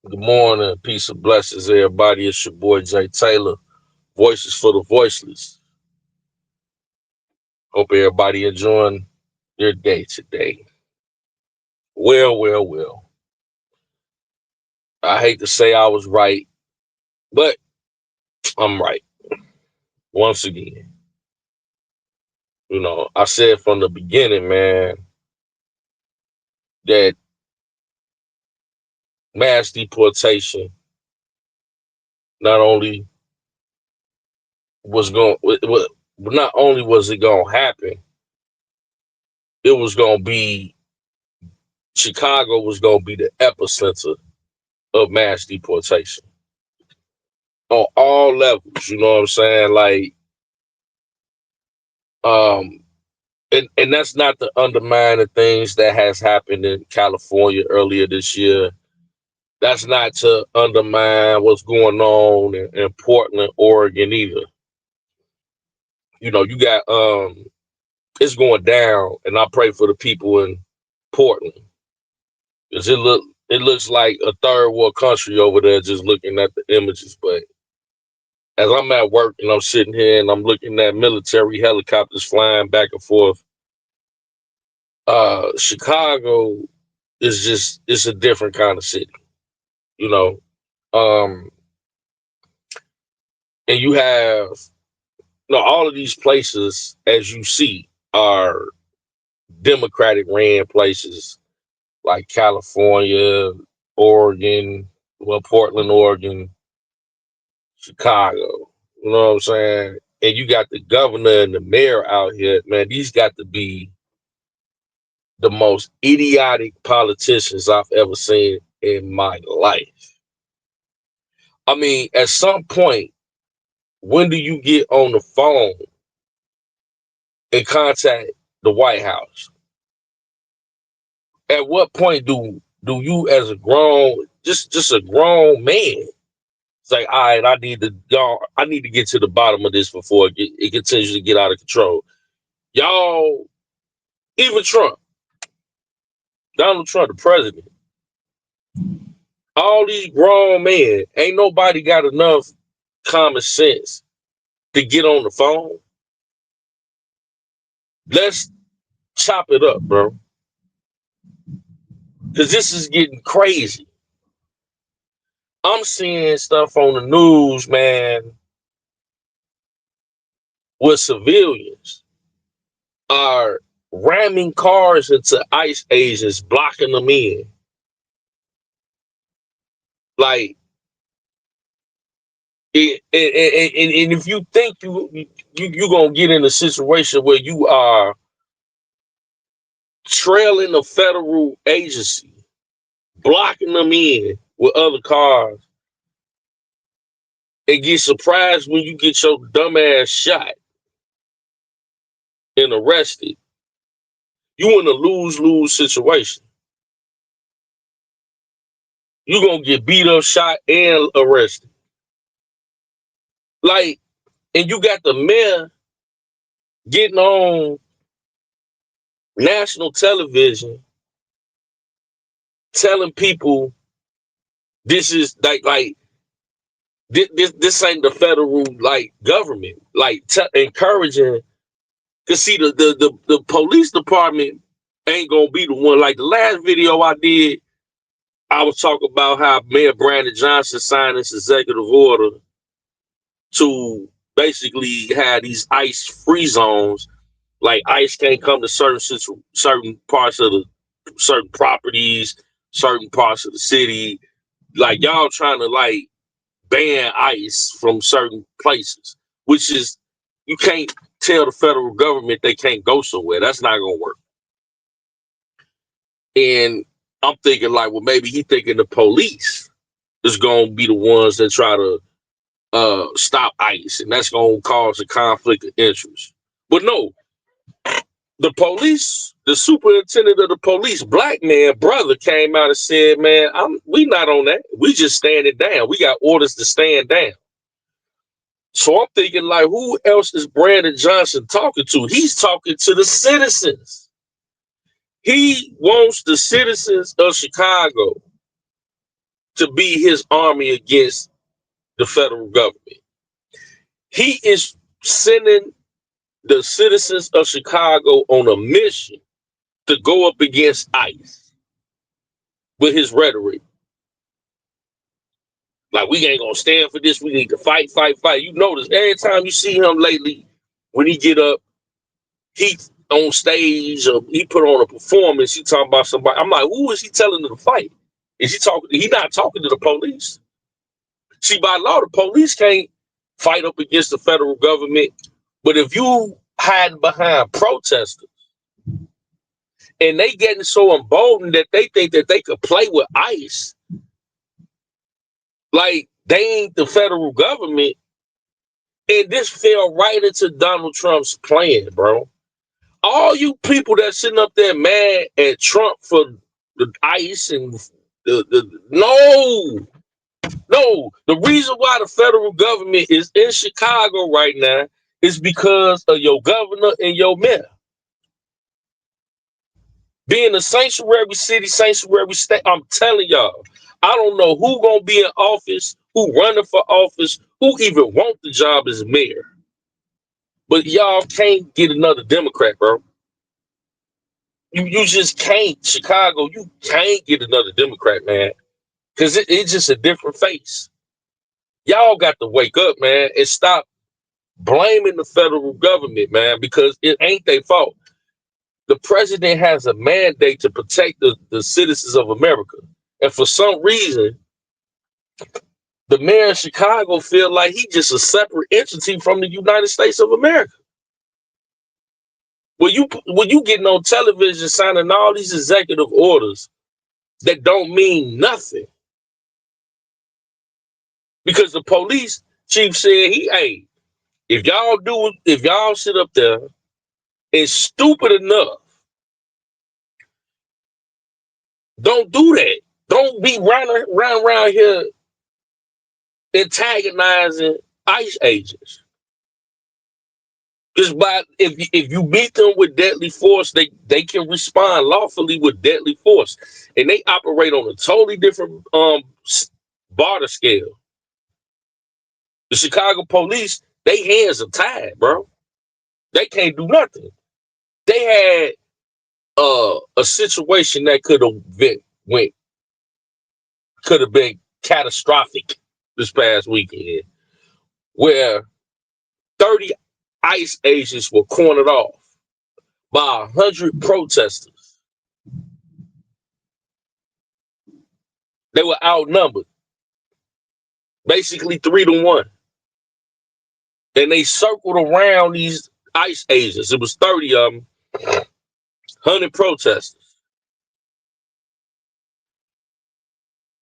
Good morning, peace and blessings, everybody. It's your boy Jay Taylor, Voices for the Voiceless. Hope everybody enjoying their day today. Well. I hate to say I was right, but I'm right once again. I said from the beginning, man, that mass deportation not only was going, not only was it going to happen, it was going to be Chicago was going to be the epicenter of mass deportation on all levels. You know what I'm saying? Like, um, and that's not to undermine the things that has happened in California earlier this year. That's not to undermine what's going on in Portland, Oregon either. You got it's going down, and I pray for the people in Portland because it looks like a third world country over there just looking at the images. But as I'm at work and I'm sitting here and I'm looking at military helicopters flying back and forth, Chicago is just it's a different kind of city, you know. Um, and you have all of these places, as you see, are Democratic ran places like California, Oregon, well, Portland, Oregon, Chicago. You know what I'm saying? And you got the governor and the mayor out here, man. These got to be the most idiotic politicians I've ever seen in my life. I mean, at some point, when do you get on the phone and contact the White House? At what point do you, as a grown, just a grown man, say, all right, I need to get to the bottom of this before it continues to get out of control. Y'all, even Trump, Donald Trump, the president, all these grown men, ain't nobody got enough common sense to get on the phone. Let's chop it up, bro. Because this is getting crazy. I'm seeing stuff on the news, man, where civilians are ramming cars into ICE agents, blocking them in. Like, and if you think you gonna get in a situation where you are trailing a federal agency, blocking them in with other cars, and get surprised when you get your dumb ass shot and arrested, you in a lose-lose situation. You gonna get beat up, shot, and arrested. Like, and you got the mayor getting on national television telling people this is like this ain't the federal like government, like encouraging. Cause see, the police department ain't gonna be the one. Like the last video I did, I was talking about how Mayor Brandon Johnson signed this executive order to basically have these ICE free zones. Like ICE can't come to certain parts of the certain properties, certain parts of the city. Like y'all trying to like ban ICE from certain places, which is you can't tell the federal government they can't go somewhere. That's not gonna work. And I'm thinking like, well, maybe he thinking the police is gonna be the ones that try to stop ICE, and that's gonna cause a conflict of interest. But no, the police, the superintendent of the police, black man brother, came out and said, "Man, we not on that. We just standing down. We got orders to stand down." So I'm thinking, like, who else is Brandon Johnson talking to? He's talking to the citizens. He wants the citizens of Chicago to be his army against the federal government. He is sending the citizens of Chicago on a mission to go up against ICE with his rhetoric. Like, we ain't gonna stand for this. We need to fight, fight, fight. You notice every time you see him lately, when he get up, he on stage or he put on a performance, he talking about somebody. I'm like, who is he telling to fight? Is he talking? He not talking to the police. See, by law, the police can't fight up against the federal government. But if you hide behind protesters and they getting so emboldened that they think that they could play with ICE, like they ain't the federal government, and this fell right into Donald Trump's plan, bro. All you people that sitting up there mad at Trump for the ICE and no. The reason why the federal government is in Chicago right now is because of your governor and your mayor. Being a sanctuary city, sanctuary state, I'm telling y'all, I don't know who gonna be in office, who running for office, who even want the job as mayor. But y'all can't get another Democrat, bro. You just can't. Chicago, you can't get another Democrat, man. Because it's just a different face. Y'all got to wake up, man, and stop blaming the federal government, man, because it ain't their fault. The president has a mandate to protect the citizens of America. And for some reason, the mayor of Chicago feel like he just a separate entity from the United States of America. When you getting on television signing all these executive orders that don't mean nothing. Because the police chief said if y'all sit up there and stupid enough, don't do that. Don't be running around here antagonizing ICE agents. Because if you beat them with deadly force, they can respond lawfully with deadly force. And they operate on a totally different barter scale. The Chicago police, they hands are tied, bro. They can't do nothing. They had a situation that could have been catastrophic this past weekend, where 30 ICE agents were cornered off by 100 protesters. They were outnumbered, basically 3-1. And they circled around these ICE agents. It was 30 of them, 100 protesters.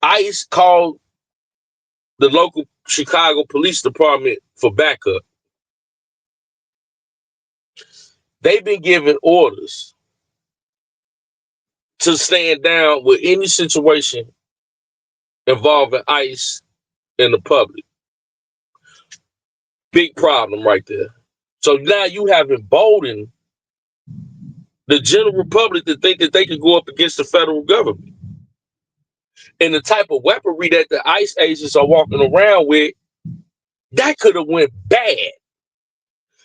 ICE called the local Chicago Police Department for backup. They've been given orders to stand down with any situation involving ICE in the public. Big problem right there. So now you have emboldened the general public to think that they can go up against the federal government. And the type of weaponry that the ICE agents are walking around with, that could have went bad.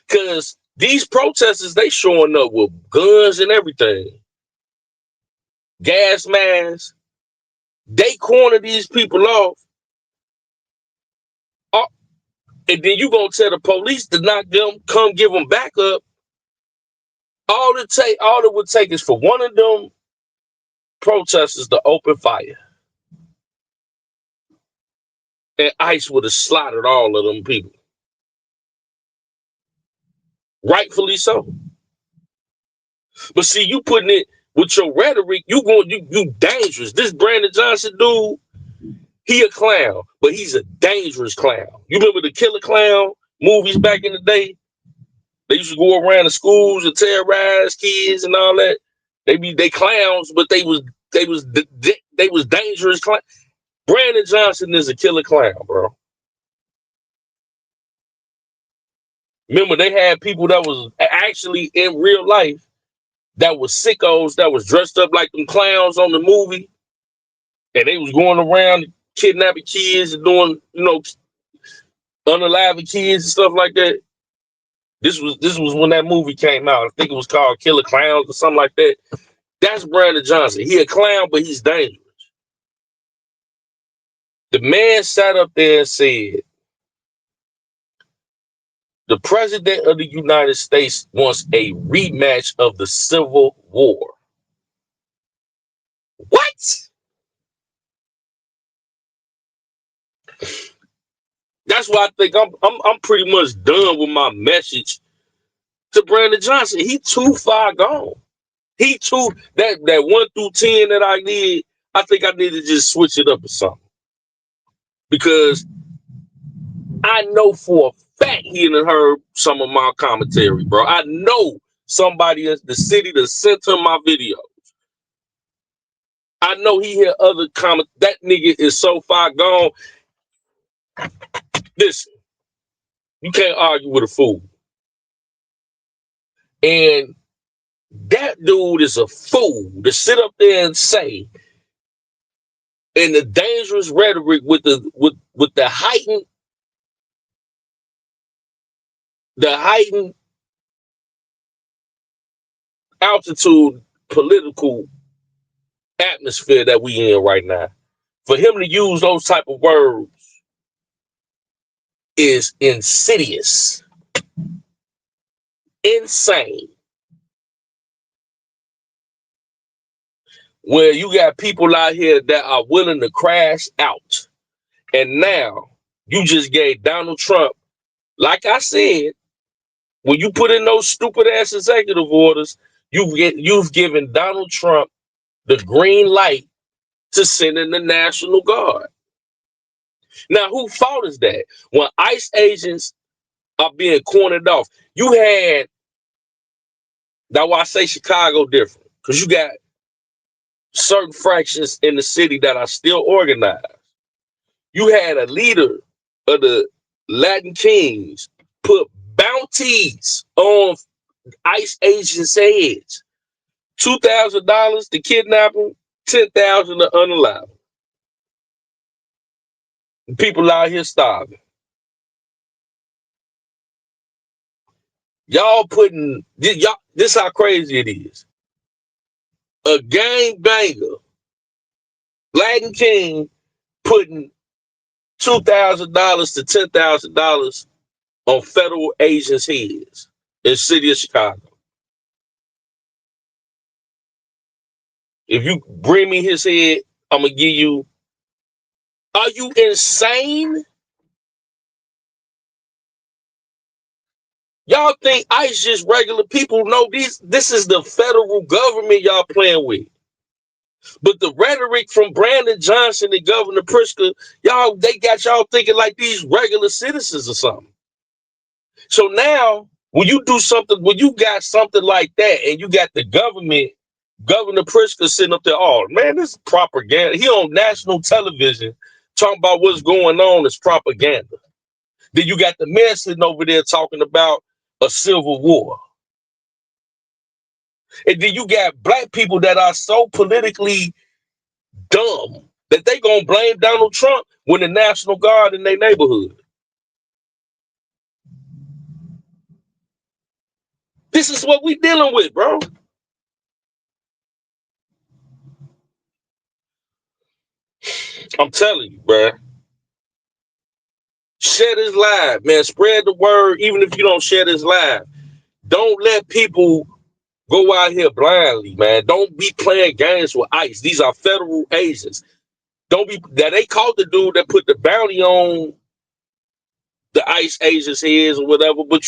Because these protesters, they showing up with guns and everything. Gas masks. They corner these people off. And then you gonna tell the police to not come give them backup. All it would take is for one of them protesters to open fire. And ICE would have slaughtered all of them people. Rightfully so. But see, you putting it with your rhetoric, you dangerous. This Brandon Johnson dude, he a clown, but he's a dangerous clown. You remember the Killer Clown movies back in the day? They used to go around the schools and terrorize kids and all that. They clowns, but they was dangerous clowns. Brandon Johnson is a killer clown, bro. Remember, they had people that was actually in real life that was sickos that was dressed up like them clowns on the movie, and they was going around kidnapping kids and doing, unaliving kids and stuff like that. This was when that movie came out. I think it was called Killer Clowns or something like that. That's Brandon Johnson. He a clown, but he's dangerous. The man sat up there and said, the president of the United States wants a rematch of the Civil War. What? That's why I think I'm pretty much done with my message to Brandon Johnson. He too far gone. He too that 1 through 10 that I need. I think I need to just switch it up or something, because I know for a fact he done heard some of my commentary, bro. I know somebody in the city that sent him my video. I know he hear other comments. That nigga is so far gone. Listen, you can't argue with a fool. And that dude is a fool to sit up there and say, in the dangerous rhetoric with the heightened altitude political atmosphere that we in right now, for him to use those type of words is insidious, insane. Where you got people out here that are willing to crash out, and now you just gave Donald Trump, like I said, when you put in those stupid ass executive orders, you've given Donald Trump the green light to send in the National Guard. Now, who fault is that? When ICE agents are being cornered off, you had, that's why I say Chicago different, because you got certain fractions in the city that are still organized. You had a leader of the Latin Kings put bounties on ICE agents' heads. $2,000 to kidnap them, $10,000 to unalive them. People out here starving. Y'all putting y'all. This how crazy it is. A gang banger, Latin King, putting $2,000 to $10,000 on federal agents' heads in the city of Chicago. If you bring me his head, I'm gonna give you. Are you insane? Y'all think ICE just regular people? No, this is the federal government y'all playing with. But the rhetoric from Brandon Johnson and Governor Pritzker, they got y'all thinking like these regular citizens or something. So now, when you do something, when you got something like that, and you got the government, Governor Pritzker sitting up there, oh man, this is propaganda. He on national television talking about what's going on is propaganda. Then you got the man sitting over there talking about a civil war. And then you got black people that are so politically dumb that they gonna blame Donald Trump when the National Guard in their neighborhood. This is what we dealing with, bro. I'm telling you, bro. Share this live, man. Spread the word, even if you don't share this live. Don't let people go out here blindly, man. Don't be playing games with ICE. These are federal agents. Don't be that they caught the dude that put the bounty on the ICE agents' heads or whatever. But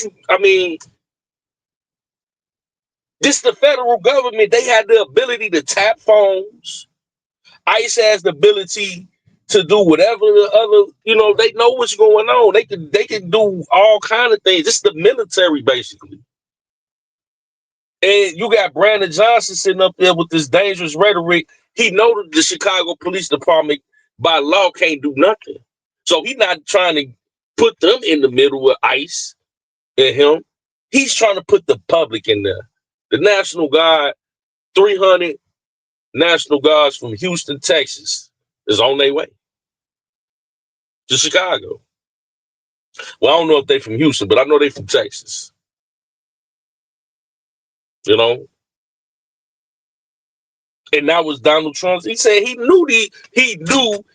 this the federal government. They had the ability to tap phones. ICE has the ability to do whatever the other, they know what's going on. They can do all kind of things. It's the military, basically. And you got Brandon Johnson sitting up there with this dangerous rhetoric. He know that the Chicago Police Department by law can't do nothing. So he's not trying to put them in the middle of ICE and him. He's trying to put the public in there. The National Guard, 300 National Guards from Houston, Texas, is on their way. to Chicago. Well, I don't know if they from Houston, but I know they from Texas. You know, and that was Donald Trump. He said he knew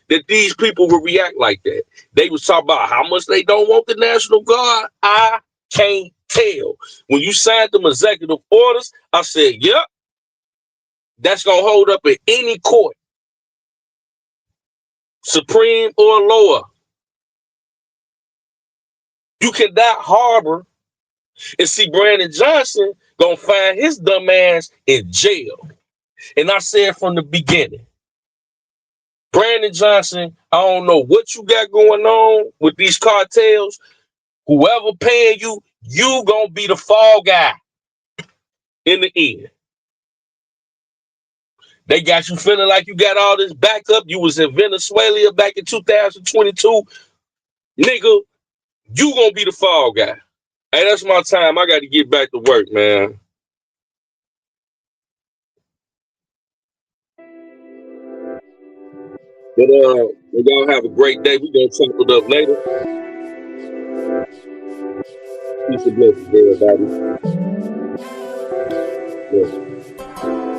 that these people would react like that. They was talking about how much they don't want the National Guard. I can't tell. When you signed them executive orders, I said, yep, that's gonna hold up in any court, supreme or lower. You cannot harbor and see Brandon Johnson gonna find his dumb ass in jail. And I said from the beginning, Brandon Johnson, I don't know what you got going on with these cartels. Whoever paying you gonna be the fall guy in the end. They got you feeling like you got all this backup. You was in Venezuela back in 2022. Nigga, you gonna be the fall guy. Hey, that's my time. I got to get back to work, man. But y'all have a great day. We gonna chop it up later. Peace and blessings, everybody. Yeah.